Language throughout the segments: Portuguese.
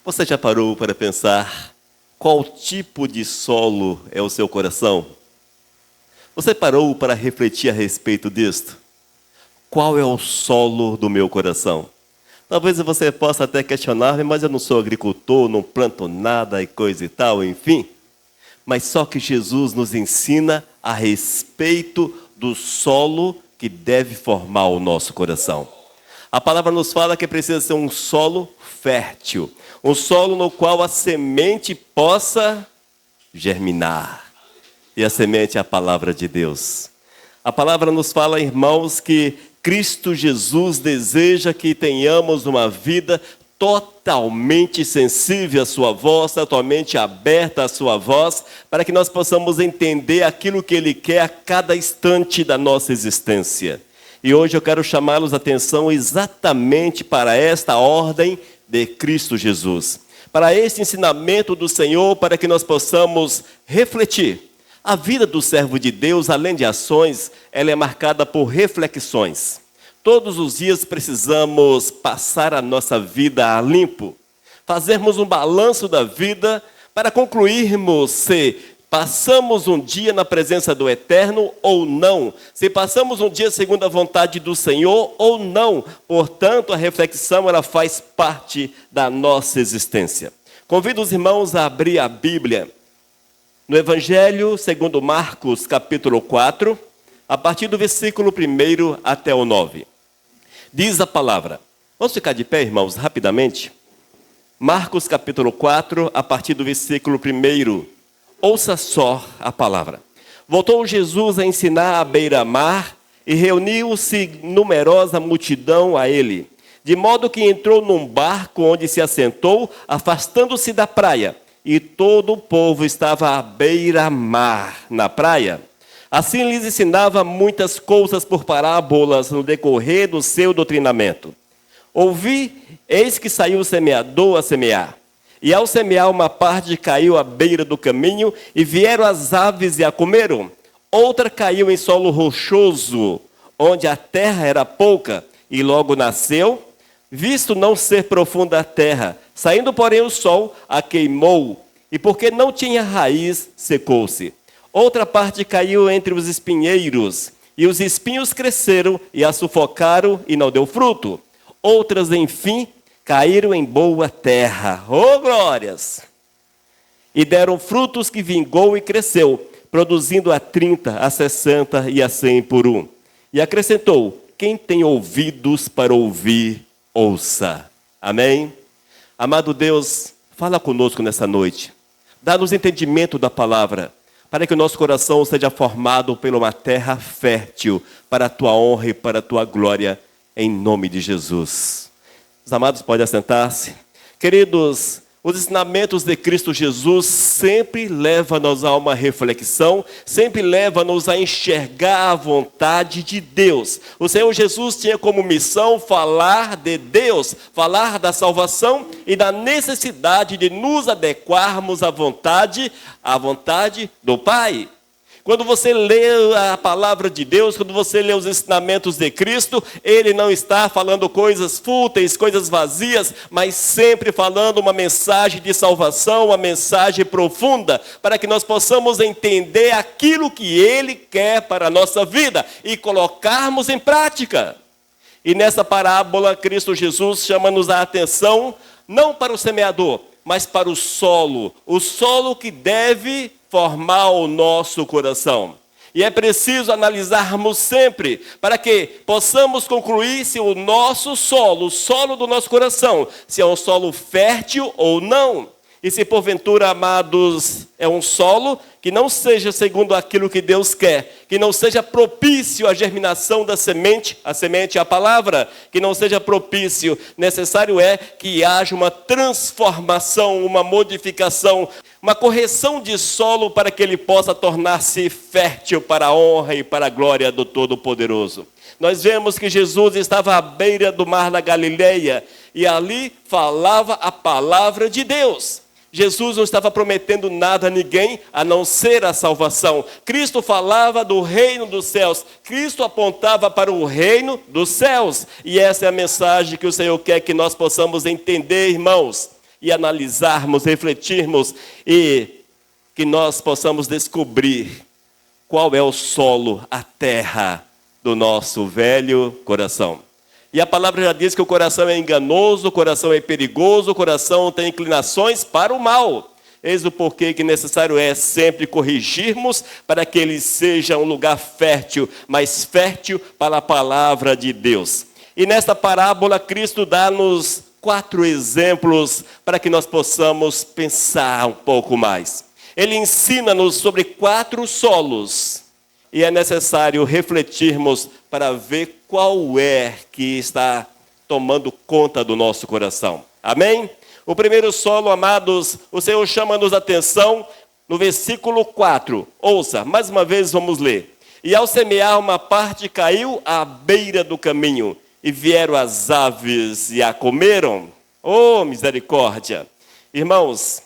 Você já parou para pensar qual tipo de solo é o seu coração? Você parou para refletir a respeito disto? Qual é o solo do meu coração? Talvez você possa até questionar, mas eu não sou agricultor, não planto nada e coisa e tal, enfim. Mas só que Jesus nos ensina a respeito do solo que deve formar o nosso coração. A palavra nos fala que precisa ser um solo fértil, um solo no qual a semente possa germinar. E a semente é a palavra de Deus. A palavra nos fala, irmãos, que Cristo Jesus deseja que tenhamos uma vida totalmente sensível à sua voz, totalmente aberta à sua voz, para que nós possamos entender aquilo que Ele quer a cada instante da nossa existência. E hoje eu quero chamá-los a atenção exatamente para esta ordem de Cristo Jesus, para este ensinamento do Senhor, para que nós possamos refletir. A vida do servo de Deus, além de ações, ela é marcada por reflexões. Todos os dias precisamos passar a nossa vida a limpo, fazermos um balanço da vida para concluirmos se passamos um dia na presença do Eterno ou não, se passamos um dia segundo a vontade do Senhor ou não. Portanto, a reflexão ela faz parte da nossa existência. Convido os irmãos a abrir a Bíblia no Evangelho segundo Marcos, capítulo 4, a partir do versículo 1 até o 9. Diz a palavra. Vamos ficar de pé, irmãos, rapidamente? Marcos, capítulo 4, a partir do versículo 1. Ouça só a palavra. Voltou Jesus a ensinar à beira-mar e reuniu-se numerosa multidão a ele, de modo que entrou num barco onde se assentou, afastando-se da praia. E todo o povo estava à beira-mar, na praia. Assim lhes ensinava muitas coisas por parábolas no decorrer do seu doutrinamento. Ouvi, eis que saiu o semeador a semear. E ao semear uma parte caiu à beira do caminho, e vieram as aves e a comeram. Outra caiu em solo rochoso, onde a terra era pouca, e logo nasceu, visto não ser profunda a terra. Saindo, porém, o sol a queimou, e porque não tinha raiz, secou-se. Outra parte caiu entre os espinheiros, e os espinhos cresceram e a sufocaram, e não deu fruto. Outras, enfim, caíram em boa terra. Oh, glórias! E deram frutos que vingou e cresceu, produzindo a 30, a 60 e a 100 por um. E acrescentou: quem tem ouvidos para ouvir, ouça. Amém? Amado Deus, fala conosco nessa noite. Dá-nos entendimento da palavra, para que o nosso coração seja formado por uma terra fértil, para a tua honra e para a tua glória, em nome de Jesus. Os amados podem assentar-se. Queridos, os ensinamentos de Cristo Jesus sempre levam-nos a uma reflexão, sempre levam-nos a enxergar a vontade de Deus. O Senhor Jesus tinha como missão falar de Deus, falar da salvação e da necessidade de nos adequarmos à vontade do Pai. Quando você lê a palavra de Deus, quando você lê os ensinamentos de Cristo, Ele não está falando coisas fúteis, coisas vazias, mas sempre falando uma mensagem de salvação, uma mensagem profunda, para que nós possamos entender aquilo que Ele quer para a nossa vida e colocarmos em prática. E nessa parábola, Cristo Jesus chama-nos a atenção, não para o semeador, mas para o solo que deve formar o nosso coração. E é preciso analisarmos sempre, para que possamos concluir se o nosso solo, o solo do nosso coração, se é um solo fértil ou não. E se porventura, amados, é um solo que não seja segundo aquilo que Deus quer, que não seja propício à germinação da semente, a semente é a palavra, que não seja propício, necessário é que haja uma transformação, uma modificação, uma correção de solo para que ele possa tornar-se fértil para a honra e para a glória do Todo-Poderoso. Nós vemos que Jesus estava à beira do mar da Galileia e ali falava a palavra de Deus. Jesus não estava prometendo nada a ninguém, a não ser a salvação. Cristo falava do reino dos céus. Cristo apontava para o reino dos céus. E essa é a mensagem que o Senhor quer que nós possamos entender, irmãos. e analisarmos, refletirmos e que nós possamos descobrir qual é o solo, a terra do nosso velho coração. E a palavra já diz que o coração é enganoso, o coração é perigoso, o coração tem inclinações para o mal. Eis o porquê que necessário é sempre corrigirmos para que ele seja um lugar fértil, mais fértil para a palavra de Deus. E nesta parábola, Cristo dá-nos 4 exemplos para que nós possamos pensar um pouco mais. Ele ensina-nos sobre 4 solos. E é necessário refletirmos para ver qual é que está tomando conta do nosso coração. Amém? O primeiro solo, amados, o Senhor chama-nos a atenção no versículo 4. Ouça, mais uma vez vamos ler. E ao semear, uma parte caiu à beira do caminho, e vieram as aves e a comeram. Oh, misericórdia! Irmãos,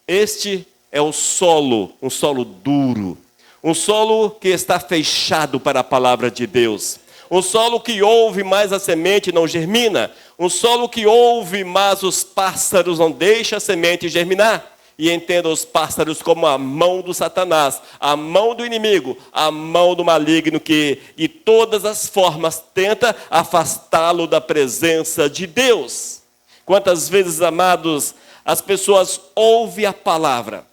este é o solo, um solo duro. Um solo que está fechado para a palavra de Deus. Um solo que ouve, mas a semente não germina. Um solo que ouve, mas os pássaros não deixam a semente germinar. E entenda os pássaros como a mão do Satanás, a mão do inimigo, a mão do maligno que de todas as formas tenta afastá-lo da presença de Deus. Quantas vezes, amados, as pessoas ouvem a palavra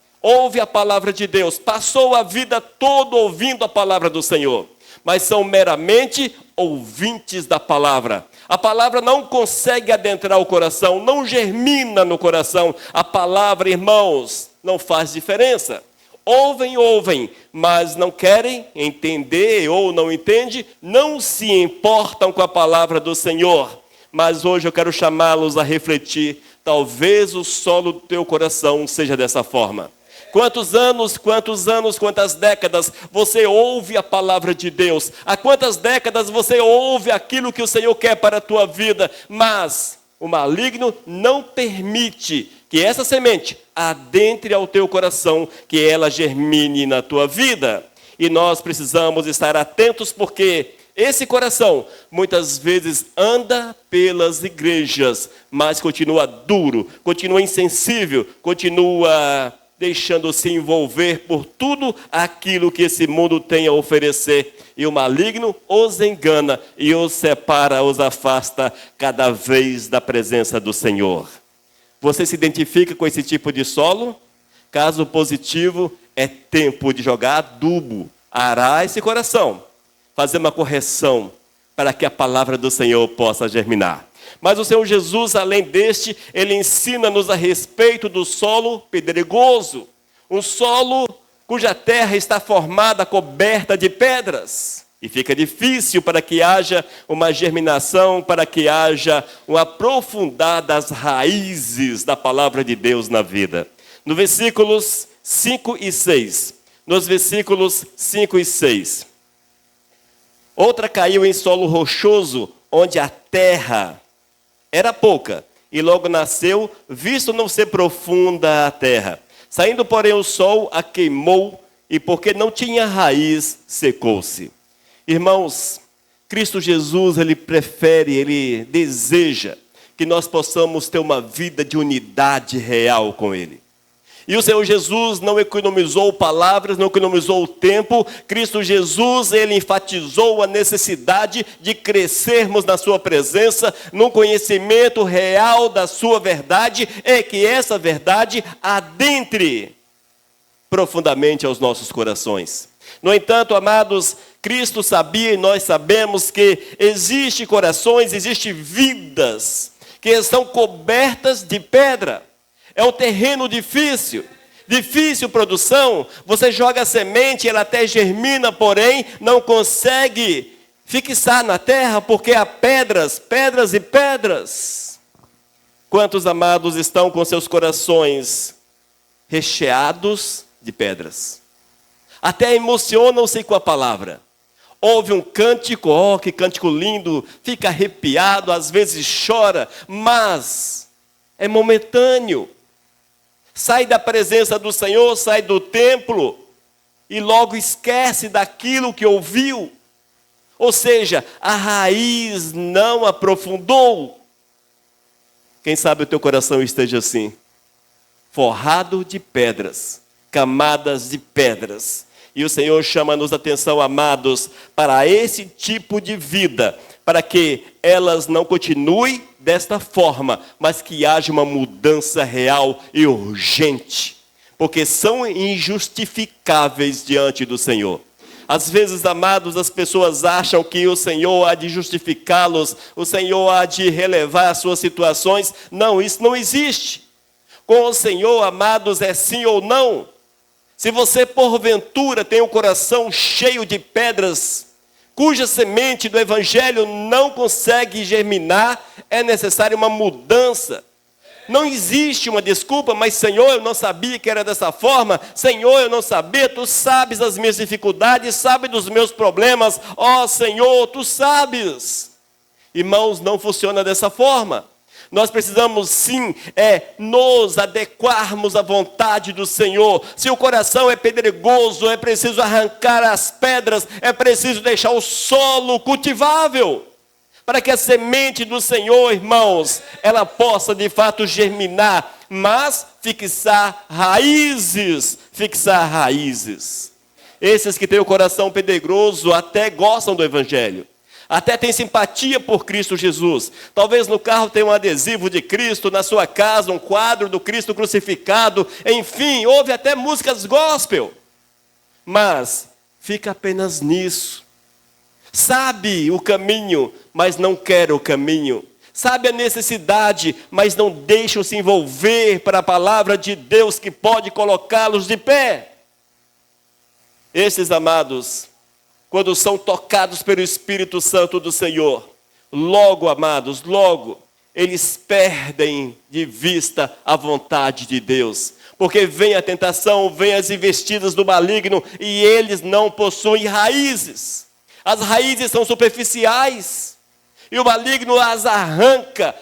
de Deus, passou a vida toda ouvindo a palavra do Senhor, mas são meramente ouvintes da palavra. A palavra não consegue adentrar o coração, não germina no coração. A palavra, irmãos, não faz diferença. Ouvem, mas não querem entender ou não entendem, não se importam com a palavra do Senhor. Mas hoje eu quero chamá-los a refletir. Talvez o solo do teu coração seja dessa forma. Quantos anos, quantas décadas você ouve a palavra de Deus? Há quantas décadas você ouve aquilo que o Senhor quer para a tua vida? Mas o maligno não permite que essa semente adentre ao teu coração, que ela germine na tua vida. E nós precisamos estar atentos porque esse coração muitas vezes anda pelas igrejas, mas continua duro, continua insensível, continua deixando-se envolver por tudo aquilo que esse mundo tem a oferecer. E o maligno os engana e os separa, os afasta cada vez da presença do Senhor. Você se identifica com esse tipo de solo? Caso positivo, é tempo de jogar adubo, arar esse coração, fazer uma correção para que a palavra do Senhor possa germinar. Mas o Senhor Jesus, além deste, Ele ensina-nos a respeito do solo pedregoso. Um solo cuja terra está formada, coberta de pedras. E fica difícil para que haja uma germinação, para que haja um aprofundar das raízes da palavra de Deus na vida. No versículos 5 e 6. Nos versículos 5 e 6. Outra caiu em solo rochoso, onde a terra era pouca, e logo nasceu, visto não ser profunda a terra. Saindo, porém, o sol a queimou, e porque não tinha raiz, secou-se. Irmãos, Cristo Jesus, Ele prefere, Ele deseja que nós possamos ter uma vida de unidade real com Ele. E o Senhor Jesus não economizou palavras, não economizou o tempo. Cristo Jesus, Ele enfatizou a necessidade de crescermos na sua presença, no conhecimento real da sua verdade, e que essa verdade adentre profundamente aos nossos corações. No entanto, amados, Cristo sabia e nós sabemos que existem corações, existem vidas que estão cobertas de pedra. É um terreno difícil produção. Você joga a semente, ela até germina, porém não consegue fixar na terra, porque há pedras e pedras. Quantos amados estão com seus corações recheados de pedras? Até emocionam-se com a palavra. Ouve um cântico, oh, que cântico lindo, fica arrepiado, às vezes chora, mas é momentâneo. Sai da presença do Senhor, sai do templo e logo esquece daquilo que ouviu. Ou seja, a raiz não aprofundou. Quem sabe o teu coração esteja assim. forrado de pedras, camadas de pedras. E o Senhor chama-nos a atenção, amados, para esse tipo de vida, para que elas não continuem desta forma, mas que haja uma mudança real e urgente, porque são injustificáveis diante do Senhor. Às vezes, amados, as pessoas acham que o Senhor há de justificá-los, o Senhor há de relevar as suas situações. Não, isso não existe. Com o Senhor, amados, é sim ou não. Se você, porventura, tem um coração cheio de pedras, cuja semente do Evangelho não consegue germinar, é necessária uma mudança. Não existe uma desculpa, mas Senhor, eu não sabia que era dessa forma. Senhor, eu não sabia, Tu sabes das minhas dificuldades, sabes dos meus problemas. Ó Senhor, Tu sabes. Irmãos, não funciona dessa forma. Nós precisamos sim, nos adequarmos à vontade do Senhor. Se o coração é pedregoso, é preciso arrancar as pedras, é preciso deixar o solo cultivável, para que a semente do Senhor, irmãos, ela possa de fato germinar, mas fixar raízes. Esses que têm o coração pedregoso até gostam do Evangelho, até têm simpatia por Cristo Jesus. Talvez no carro tenha um adesivo de Cristo, na sua casa um quadro do Cristo crucificado, enfim, ouve até músicas gospel, mas fica apenas nisso. Sabe o caminho, mas não quer o caminho. Sabe a necessidade, mas não deixam se envolver para a palavra de Deus que pode colocá-los de pé. Esses, amados, quando são tocados pelo Espírito Santo do Senhor, logo, amados, logo, eles perdem de vista a vontade de Deus. Porque vem a tentação, vem as investidas do maligno e eles não possuem raízes. As raízes são superficiais. E o maligno as arranca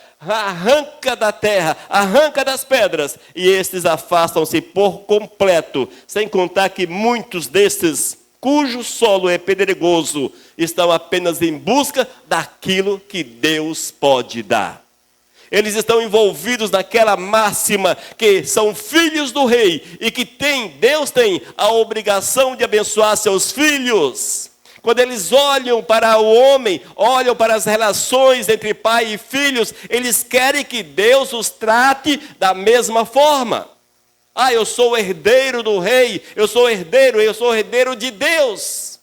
da terra, arranca das pedras. E estes afastam-se por completo. Sem contar que muitos destes, cujo solo é pedregoso, estão apenas em busca daquilo que Deus pode dar. Eles estão envolvidos naquela máxima que são filhos do rei e que Deus tem a obrigação de abençoar seus filhos. Quando eles olham para o homem, olham para as relações entre pai e filhos, eles querem que Deus os trate da mesma forma. Eu sou herdeiro do rei, eu sou herdeiro de Deus.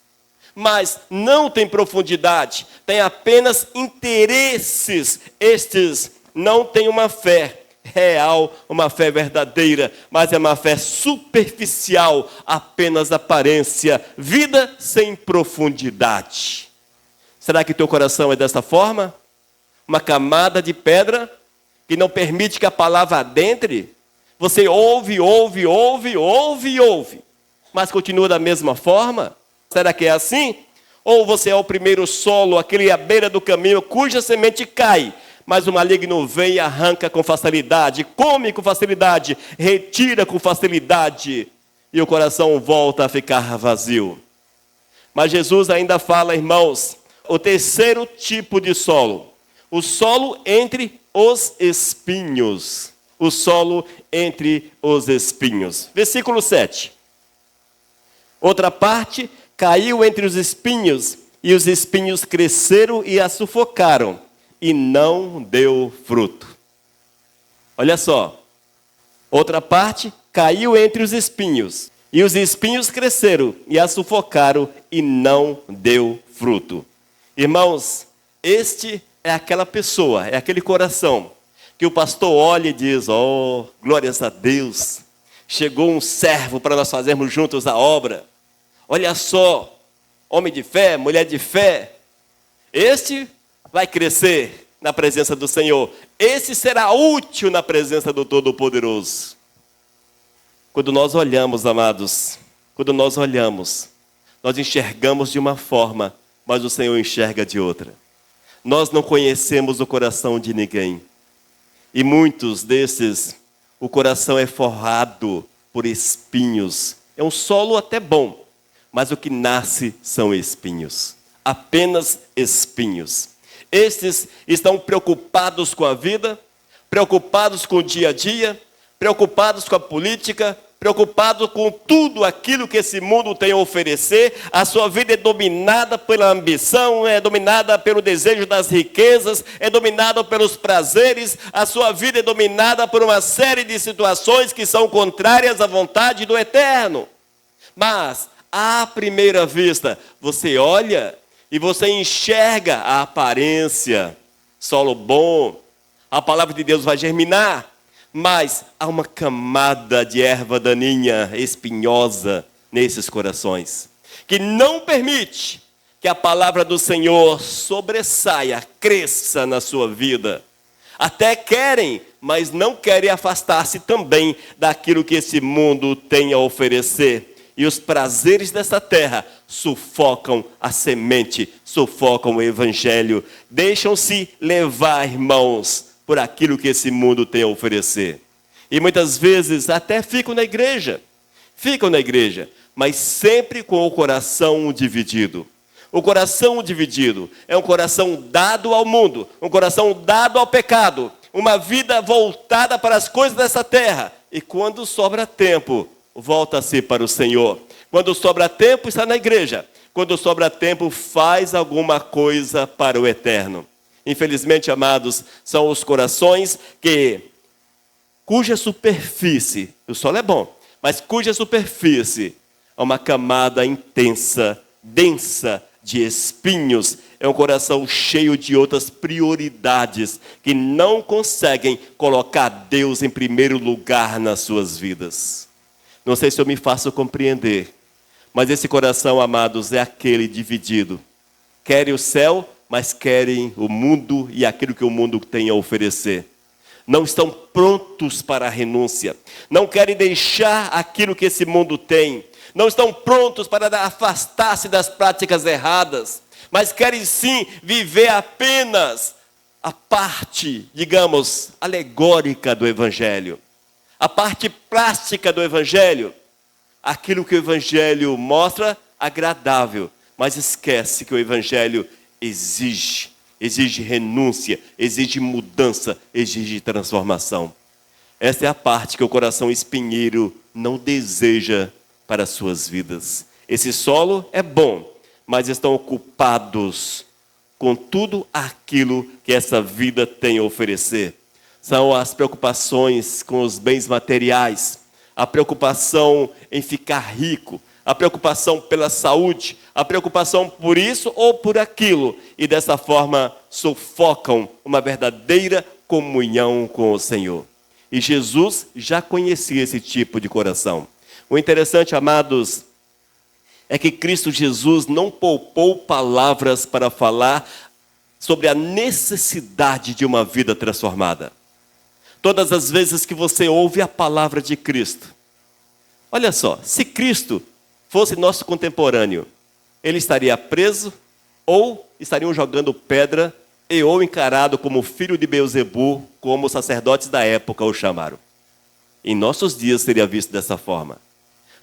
Mas não tem profundidade, tem apenas interesses. Estes não têm uma fé real, uma fé verdadeira, mas é uma fé superficial, apenas aparência, vida sem profundidade. Será que teu coração é dessa forma? Uma camada de pedra que não permite que a palavra adentre? Você ouve, mas continua da mesma forma? Será que é assim? Ou você é o primeiro solo, aquele à beira do caminho, cuja semente cai, mas o maligno vem e arranca com facilidade, come com facilidade, retira com facilidade, e o coração volta a ficar vazio. Mas Jesus ainda fala, irmãos, o terceiro tipo de solo, o solo entre os espinhos. O solo entre os espinhos. Versículo 7. Outra parte caiu entre os espinhos, e os espinhos cresceram e a sufocaram, e não deu fruto. Olha só. Outra parte caiu entre os espinhos, e os espinhos cresceram e a sufocaram, e não deu fruto. Irmãos, este é aquela pessoa, é aquele coração que o pastor olha e diz, glórias a Deus, chegou um servo para nós fazermos juntos a obra. Olha só, homem de fé, mulher de fé, este vai crescer na presença do Senhor, esse será útil na presença do Todo-Poderoso. Quando nós olhamos, amados, nós enxergamos de uma forma, mas o Senhor enxerga de outra. Nós não conhecemos o coração de ninguém. E muitos desses, o coração é forrado por espinhos. É um solo até bom, mas o que nasce são espinhos. Apenas espinhos. Estes estão preocupados com a vida, preocupados com o dia a dia, preocupados com a política, preocupados com tudo aquilo que esse mundo tem a oferecer. A sua vida é dominada pela ambição, é dominada pelo desejo das riquezas, é dominada pelos prazeres. A sua vida é dominada por uma série de situações que são contrárias à vontade do Eterno. Mas, à primeira vista, você olha e você enxerga a aparência, solo bom, a palavra de Deus vai germinar, mas há uma camada de erva daninha, espinhosa, nesses corações, que não permite que a palavra do Senhor sobressaia, cresça na sua vida. Até querem, mas não querem afastar-se também daquilo que esse mundo tem a oferecer. E os prazeres dessa terra sufocam a semente, sufocam o evangelho. Deixam-se levar, irmãos, por aquilo que esse mundo tem a oferecer. E muitas vezes até ficam na igreja, mas sempre com o coração dividido. O coração dividido é um coração dado ao mundo, um coração dado ao pecado, uma vida voltada para as coisas dessa terra. E quando sobra tempo, volta-se para o Senhor. Quando sobra tempo, está na igreja. Quando sobra tempo, faz alguma coisa para o eterno. Infelizmente, amados, são os corações cuja superfície, o solo é bom, mas cuja superfície é uma camada intensa, densa de espinhos. É um coração cheio de outras prioridades que não conseguem colocar Deus em primeiro lugar nas suas vidas. Não sei se eu me faço compreender, mas esse coração, amados, é aquele dividido. Querem o céu, mas querem o mundo e aquilo que o mundo tem a oferecer. Não estão prontos para a renúncia. Não querem deixar aquilo que esse mundo tem. Não estão prontos para afastar-se das práticas erradas. Mas querem sim viver apenas a parte, digamos, alegórica do Evangelho. A parte plástica do Evangelho. Aquilo que o Evangelho mostra agradável. Mas esquece que o Evangelho exige renúncia, exige mudança, exige transformação. Essa é a parte que o coração espinheiro não deseja para as suas vidas. Esse solo é bom, mas estão ocupados com tudo aquilo que essa vida tem a oferecer. São as preocupações com os bens materiais, a preocupação em ficar rico, a preocupação pela saúde, a preocupação por isso ou por aquilo. E dessa forma sufocam uma verdadeira comunhão com o Senhor. E Jesus já conhecia esse tipo de coração. O interessante, amados, é que Cristo Jesus não poupou palavras para falar sobre a necessidade de uma vida transformada. Todas as vezes que você ouve a palavra de Cristo, olha só, se Cristo fosse nosso contemporâneo, ele estaria preso ou estariam jogando pedra ou encarado como filho de Beelzebu, como os sacerdotes da época o chamaram. Em nossos dias seria visto dessa forma.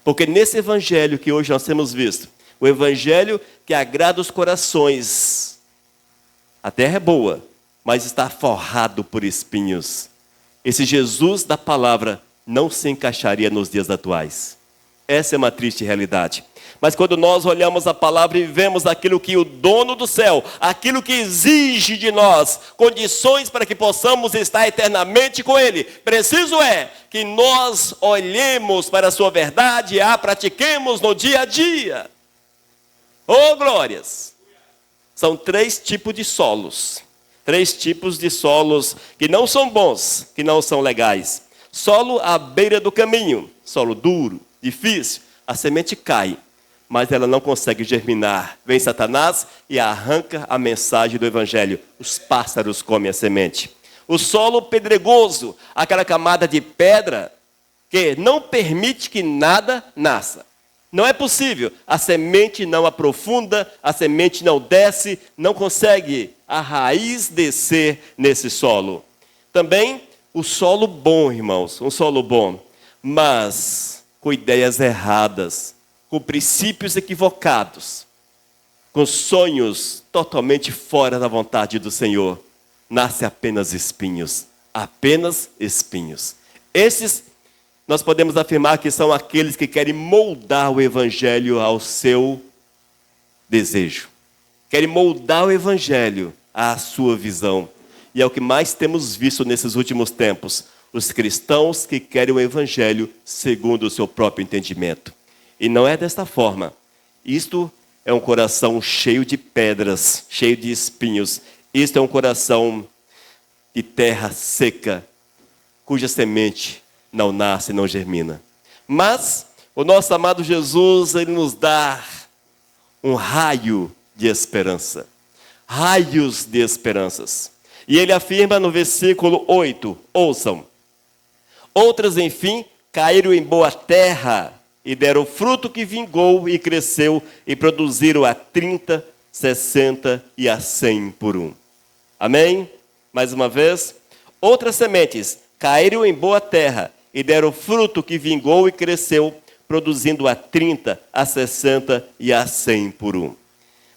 Porque nesse evangelho que hoje nós temos visto, o evangelho que agrada os corações, a terra é boa, mas está forrado por espinhos. Esse Jesus da palavra não se encaixaria nos dias atuais. Essa é uma triste realidade. Mas quando nós olhamos a palavra e vemos aquilo que o dono do céu, aquilo que exige de nós, condições para que possamos estar eternamente com Ele, preciso é que nós olhemos para a sua verdade e a pratiquemos no dia a dia. Oh, glórias! São 3 tipos de solos. 3 tipos de solos que não são bons, que não são legais. Solo à beira do caminho, solo duro, difícil, a semente cai, mas ela não consegue germinar. Vem Satanás e arranca a mensagem do evangelho. Os pássaros comem a semente. O solo pedregoso, aquela camada de pedra que não permite que nada nasça. Não é possível. A semente não aprofunda, a semente não desce, não consegue a raiz descer nesse solo. Também o solo bom, irmãos, um solo bom, mas com ideias erradas, com princípios equivocados, com sonhos totalmente fora da vontade do Senhor, nasce apenas espinhos, apenas espinhos. Esses nós podemos afirmar que são aqueles que querem moldar o Evangelho ao seu desejo. Querem moldar o Evangelho à sua visão. E é o que mais temos visto nesses últimos tempos. Os cristãos que querem o Evangelho segundo o seu próprio entendimento. E não é desta forma. Isto é um coração cheio de pedras, cheio de espinhos. Isto é um coração de terra seca, cuja semente não nasce, não germina. Mas o nosso amado Jesus, ele nos dá um raio de esperança. Raios de esperanças. E ele afirma no versículo 8, ouçam. Outras, enfim, caíram em boa terra e deram fruto que vingou e cresceu e produziram a 30, 60 e a 100 por um. Amém? Mais uma vez. Outras sementes caíram em boa terra e deram fruto que vingou e cresceu, produzindo a 30, a 60 e a 100 por um.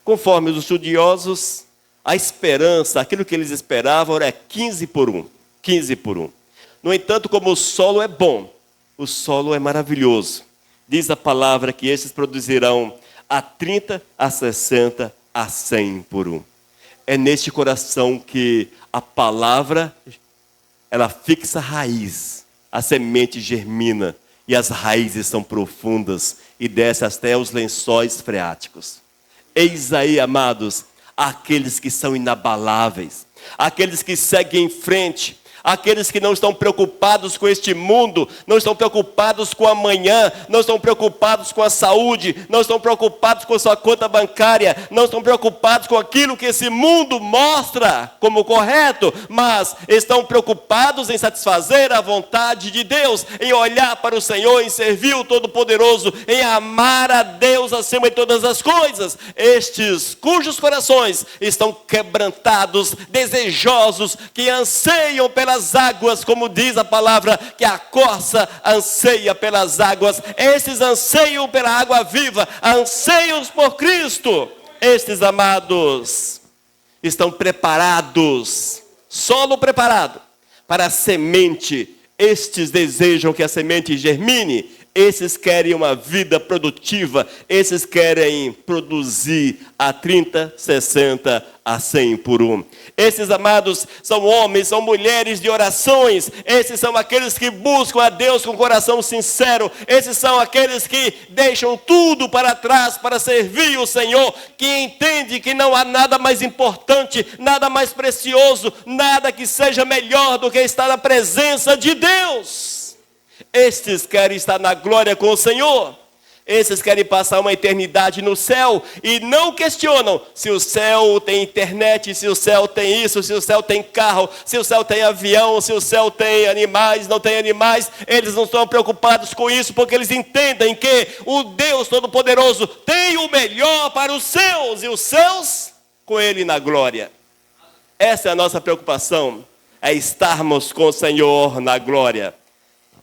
Conforme os estudiosos, a esperança, aquilo que eles esperavam era 15 por um. 15 por um. No entanto, como o solo é bom, o solo é maravilhoso. Diz a palavra que esses produzirão a 30, a 60, a 100 por um. É neste coração que a palavra, ela fixa raiz, a semente germina e as raízes são profundas e desce até os lençóis freáticos. Eis aí, amados, aqueles que são inabaláveis, aqueles que seguem em frente, aqueles que não estão preocupados com este mundo, não estão preocupados com amanhã, não estão preocupados com a saúde, não estão preocupados com a sua conta bancária, não estão preocupados com aquilo que esse mundo mostra como correto, mas estão preocupados em satisfazer a vontade de Deus, em olhar para o Senhor, em servir o Todo-Poderoso, em amar a Deus acima de todas as coisas. Estes cujos corações estão quebrantados, desejosos, que anseiam pelas águas, como diz a palavra, que a corça anseia pelas águas. Estes anseiam pela água viva, anseiam por Cristo. Estes, amados, estão preparados, solo preparado para a semente. Estes desejam que a semente germine. Esses querem uma vida produtiva. Esses querem produzir a 30, 60, a 100 por um. Esses, amados, são homens, são mulheres de orações. Esses são aqueles que buscam a Deus com coração sincero. Esses são aqueles que deixam tudo para trás para servir o Senhor, que entende que não há nada mais importante, nada mais precioso, nada que seja melhor do que estar na presença de Deus. Estes querem estar na glória com o Senhor. Esses querem passar uma eternidade no céu e não questionam se o céu tem internet, se o céu tem isso, se o céu tem carro, se o céu tem avião, se o céu tem animais, não tem animais. Eles não estão preocupados com isso, porque eles entendem que o Deus Todo-Poderoso tem o melhor para os seus, e os seus com Ele na glória. Essa é a nossa preocupação, é estarmos com o Senhor na glória.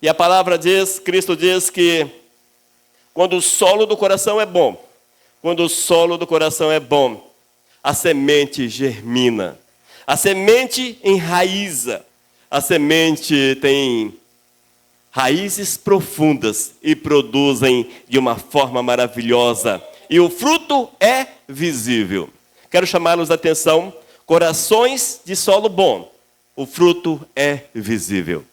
E a palavra diz, Cristo diz que quando o solo do coração é bom, quando o solo do coração é bom, a semente germina, a semente enraiza, a semente tem raízes profundas e produzem de uma forma maravilhosa. E o fruto é visível. Quero chamá-los a atenção, corações de solo bom, o fruto é visível.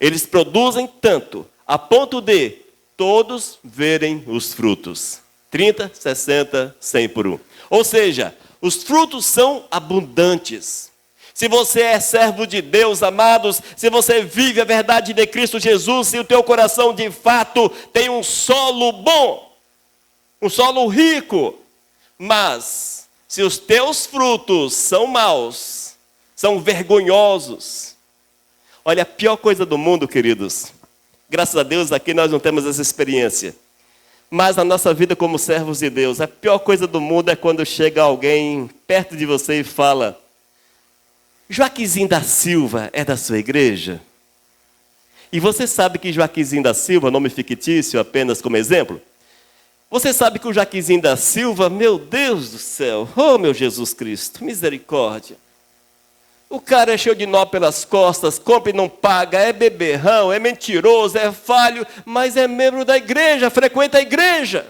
Eles produzem tanto, a ponto de todos verem os frutos. 30, 60, 100 por um. Ou seja, os frutos são abundantes. Se você é servo de Deus, amados, se você vive a verdade de Cristo Jesus, se o teu coração de fato tem um solo bom, um solo rico, mas se os teus frutos são maus, são vergonhosos. Olha, a pior coisa do mundo, queridos, graças a Deus aqui nós não temos essa experiência, mas na nossa vida como servos de Deus, a pior coisa do mundo é quando chega alguém perto de você e fala: Joaquizinho da Silva é da sua igreja? E você sabe que Joaquizinho da Silva, nome fictício apenas como exemplo, você sabe que o Joaquizinho da Silva, meu Deus do céu, oh meu Jesus Cristo, misericórdia. O cara é cheio de nó pelas costas, compra e não paga, é beberrão, é mentiroso, é falho, mas é membro da igreja, frequenta a igreja.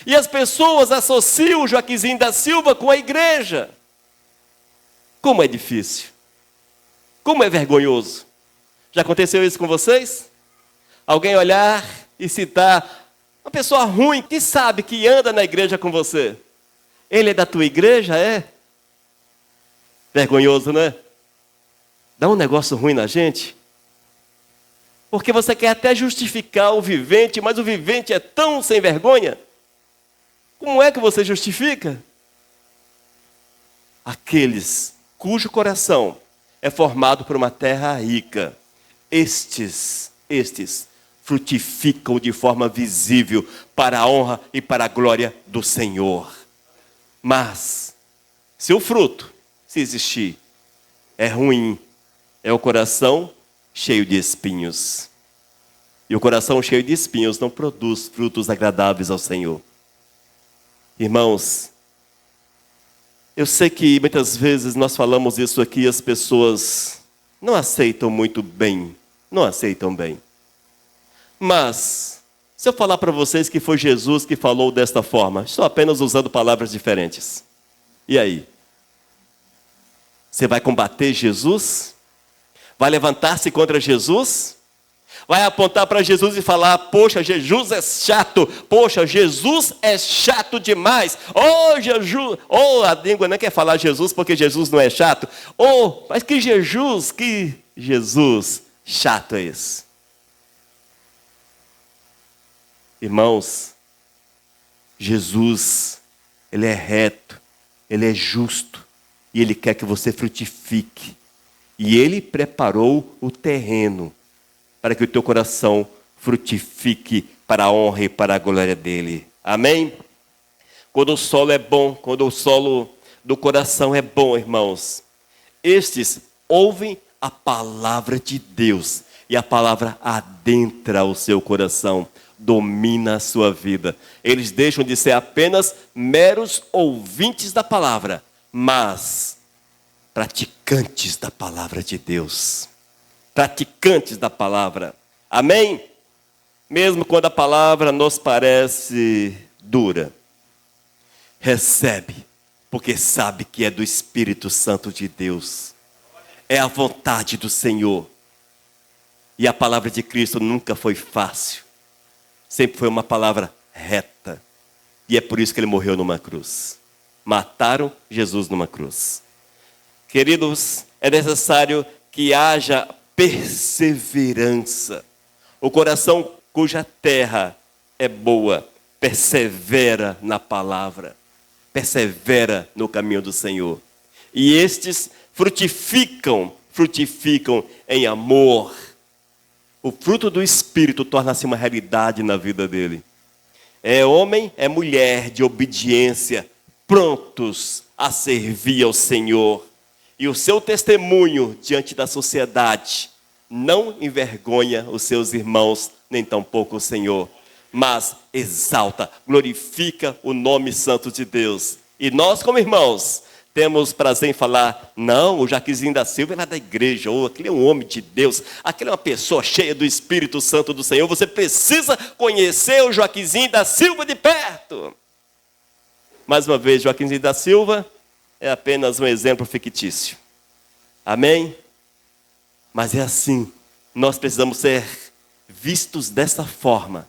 E as pessoas associam o Joaquinzinho da Silva com a igreja. Como é difícil. Como é vergonhoso. Já aconteceu isso com vocês? Alguém olhar e citar uma pessoa ruim que sabe que anda na igreja com você. Ele é da tua igreja, é? Vergonhoso, né? Dá um negócio ruim na gente. Porque você quer até justificar o vivente, mas o vivente é tão sem vergonha. Como é que você justifica? Aqueles cujo coração é formado por uma terra rica, estes frutificam de forma visível para a honra e para a glória do Senhor. Mas, se o fruto, se existir, é ruim, é o coração cheio de espinhos. E o coração cheio de espinhos não produz frutos agradáveis ao Senhor. Irmãos, eu sei que muitas vezes nós falamos isso aqui e as pessoas não aceitam muito bem, não aceitam bem. Mas, se eu falar para vocês que foi Jesus que falou desta forma, estou apenas usando palavras diferentes. E aí? Você vai combater Jesus? Vai levantar-se contra Jesus? Vai apontar para Jesus e falar, poxa, Jesus é chato. Poxa, Jesus é chato demais. Oh, Jesus. Oh, a língua não quer falar Jesus porque Jesus não é chato. Oh, mas que Jesus chato é esse? Irmãos, Jesus, Ele é reto, Ele é justo. E Ele quer que você frutifique. E Ele preparou o terreno para que o teu coração frutifique para a honra e para a glória dEle. Amém? Quando o solo é bom, quando o solo do coração é bom, irmãos, estes ouvem a palavra de Deus. E a palavra adentra o seu coração, domina a sua vida. Eles deixam de ser apenas meros ouvintes da palavra, mas praticantes da palavra de Deus. Praticantes da palavra. Amém? Mesmo quando a palavra nos parece dura, recebe, porque sabe que é do Espírito Santo de Deus. É a vontade do Senhor. E a palavra de Cristo nunca foi fácil. Sempre foi uma palavra reta. E é por isso que Ele morreu numa cruz. Mataram Jesus numa cruz. Queridos, é necessário que haja perseverança. O coração cuja terra é boa, persevera na palavra, persevera no caminho do Senhor. E estes frutificam em amor. O fruto do Espírito torna-se uma realidade na vida dele. É homem, é mulher de obediência, prontos a servir ao Senhor. E o seu testemunho diante da sociedade não envergonha os seus irmãos, nem tampouco o Senhor, mas exalta, glorifica o nome santo de Deus. E nós, como irmãos, temos prazer em falar, não, o Joaquinzinho da Silva é lá da igreja, ou aquele é um homem de Deus, aquele é uma pessoa cheia do Espírito Santo do Senhor. Você precisa conhecer o Joaquinzinho da Silva de perto. Mais uma vez, Joaquinzinho da Silva é apenas um exemplo fictício. Amém? Mas é assim, nós precisamos ser vistos dessa forma,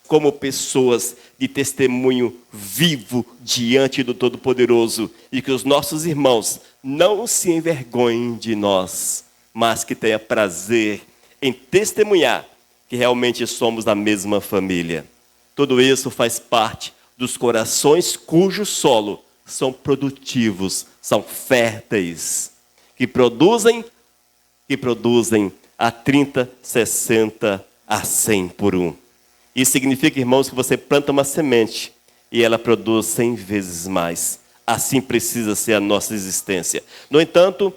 como pessoas de testemunho vivo diante do Todo-Poderoso, e que os nossos irmãos não se envergonhem de nós, mas que tenham prazer em testemunhar que realmente somos da mesma família. Tudo isso faz parte dos corações cujo solo são produtivos, são férteis, que produzem a 30, 60, a 100 por um. Isso significa, irmãos, que você planta uma semente e ela produz 100 vezes mais. Assim precisa ser a nossa existência. No entanto,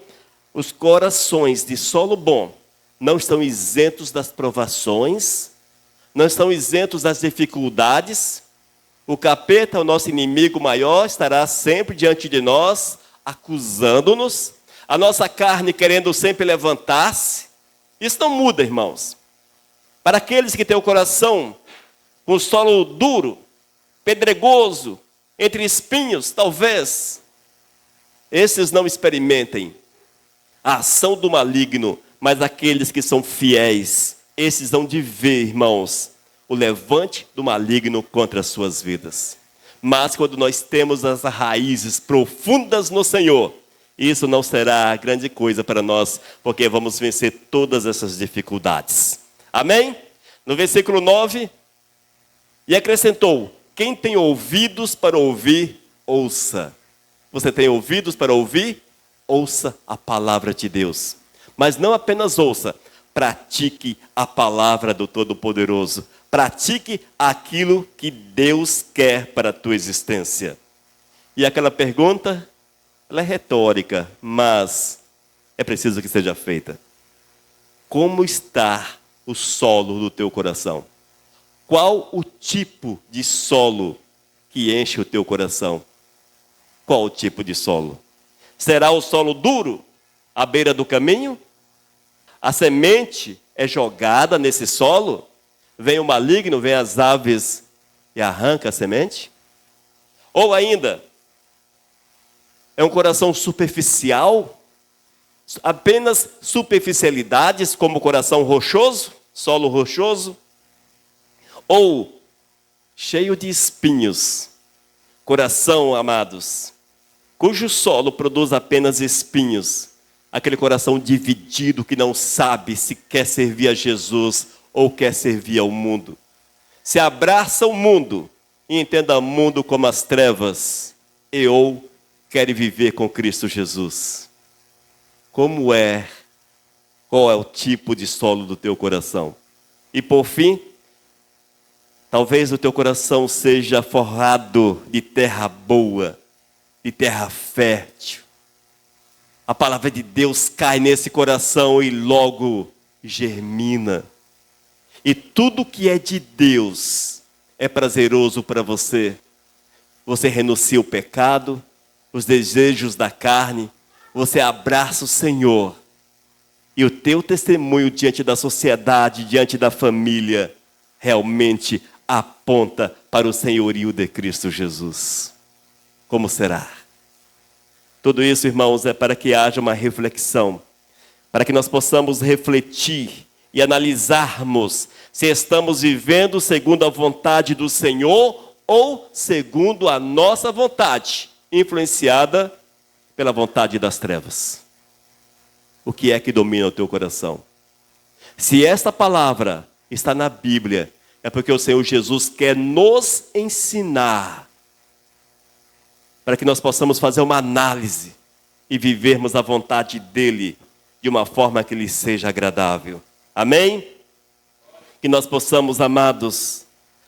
os corações de solo bom não estão isentos das provações, não estão isentos das dificuldades. O capeta, o nosso inimigo maior, estará sempre diante de nós, acusando-nos, a nossa carne querendo sempre levantar-se. Isso não muda, irmãos. Para aqueles que têm o coração com solo duro, pedregoso, entre espinhos, talvez esses não experimentem a ação do maligno, mas aqueles que são fiéis, esses vão de ver, irmãos, o levante do maligno contra as suas vidas. Mas quando nós temos as raízes profundas no Senhor, isso não será grande coisa para nós, porque vamos vencer todas essas dificuldades. Amém? No versículo 9, e acrescentou: quem tem ouvidos para ouvir, ouça. Você tem ouvidos para ouvir? Ouça a palavra de Deus. Mas não apenas ouça, pratique a palavra do Todo-Poderoso. Pratique aquilo que Deus quer para a tua existência. E aquela pergunta, ela é retórica, mas é preciso que seja feita. Como está o solo do teu coração? Qual o tipo de solo que enche o teu coração? Qual o tipo de solo? Será o solo duro, à beira do caminho? A semente é jogada nesse solo? Vem o maligno, vem as aves e arranca a semente? Ou ainda, é um coração superficial? Apenas superficialidades, como coração rochoso, solo rochoso? Ou cheio de espinhos, coração, amados, cujo solo produz apenas espinhos, aquele coração dividido que não sabe se quer servir a Jesus ou quer servir ao mundo. Se abraça o mundo e entenda o mundo como as trevas, e ou quer viver com Cristo Jesus. Como é? Qual é o tipo de solo do teu coração? E por fim, talvez o teu coração seja forrado de terra boa, de terra fértil. A palavra de Deus cai nesse coração e logo germina. E tudo que é de Deus é prazeroso para você. Você renuncia o pecado, os desejos da carne, você abraça o Senhor. E o teu testemunho diante da sociedade, diante da família, realmente aponta para o senhorio de Cristo Jesus. Como será? Tudo isso, irmãos, é para que haja uma reflexão, para que nós possamos refletir e analisarmos se estamos vivendo segundo a vontade do Senhor ou segundo a nossa vontade, influenciada pela vontade das trevas. O que é que domina o teu coração? Se esta palavra está na Bíblia, é porque o Senhor Jesus quer nos ensinar, para que nós possamos fazer uma análise e vivermos a vontade dEle de uma forma que lhe seja agradável. Amém? Que nós possamos, amados,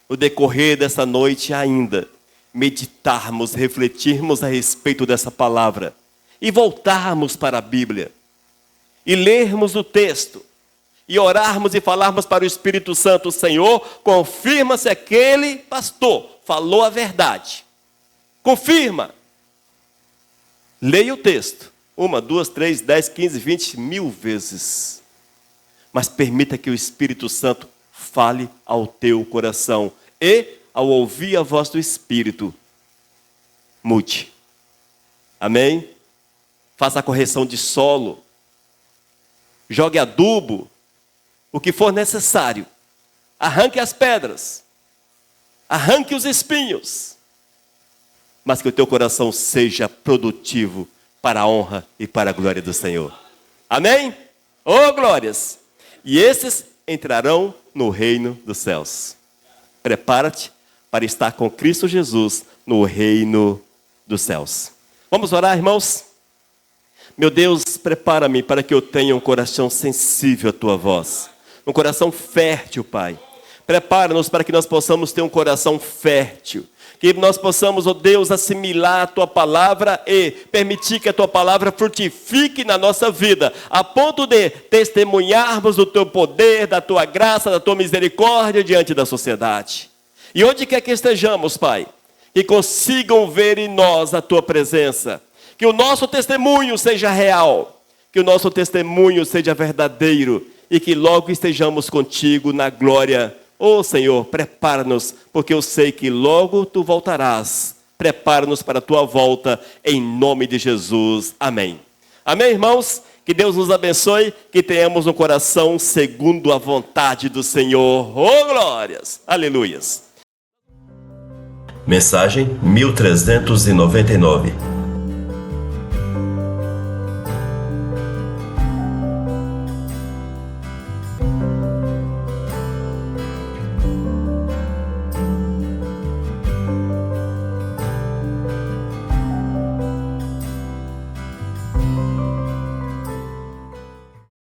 no decorrer dessa noite ainda, meditarmos, refletirmos a respeito dessa palavra e voltarmos para a Bíblia e lermos o texto e orarmos e falarmos para o Espírito Santo: Senhor, confirma se aquele pastor falou a verdade. Confirma. Leia o texto 1, 2, 3, 10, 15, 20 mil vezes. Mas permita que o Espírito Santo fale ao teu coração. E, ao ouvir a voz do Espírito, mude. Amém? Faça a correção de solo. Jogue adubo. O que for necessário. Arranque as pedras. Arranque os espinhos. Mas que o teu coração seja produtivo para a honra e para a glória do Senhor. Amém? Oh, glórias! E esses entrarão no reino dos céus. Prepara-te para estar com Cristo Jesus no reino dos céus. Vamos orar, irmãos? Meu Deus, prepara-me para que eu tenha um coração sensível à tua voz. Um coração fértil, Pai. Prepara-nos para que nós possamos ter um coração fértil. Que nós possamos, ó Deus, assimilar a tua palavra e permitir que a tua palavra frutifique na nossa vida, a ponto de testemunharmos do teu poder, da tua graça, da tua misericórdia diante da sociedade. E onde quer que estejamos, Pai, que consigam ver em nós a tua presença, Que o nosso testemunho seja real, que o nosso testemunho seja verdadeiro e que logo estejamos contigo na glória. Ô Senhor, prepara-nos, porque eu sei que logo tu voltarás. Prepara-nos para a tua volta, em nome de Jesus. Amém. Amém, irmãos? Que Deus nos abençoe, que tenhamos um coração segundo a vontade do Senhor. Oh, glórias! Aleluias! Mensagem 1399.